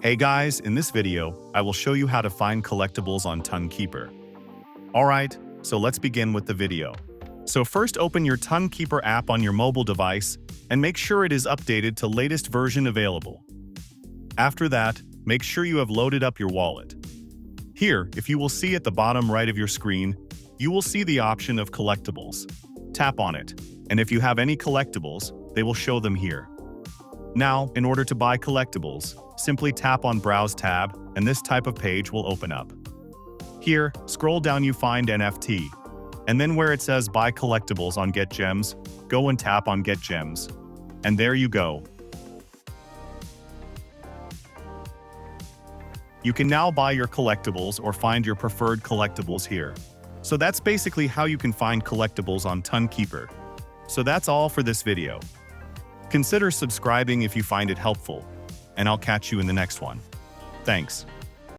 Hey guys, in this video, I will show you how to find collectibles on Tonkeeper. Alright, so let's begin with the video. So first open your Tonkeeper app on your mobile device and make sure it is updated to latest version available. After that, make sure you have loaded up your wallet. Here, if you will see at the bottom right of your screen, you will see the option of collectibles. Tap on it, and if you have any collectibles, they will show them here. Now, in order to buy collectibles, simply tap on Browse tab, and this type of page will open up. Here, scroll down, you find NFT, and then where it says Buy Collectibles on Get Gems, go and tap on Get Gems. And there you go. You can now buy your collectibles or find your preferred collectibles here. So that's basically how you can find collectibles on Tonkeeper. So that's all for this video. Consider subscribing if you find it helpful, and I'll catch you in the next one. Thanks.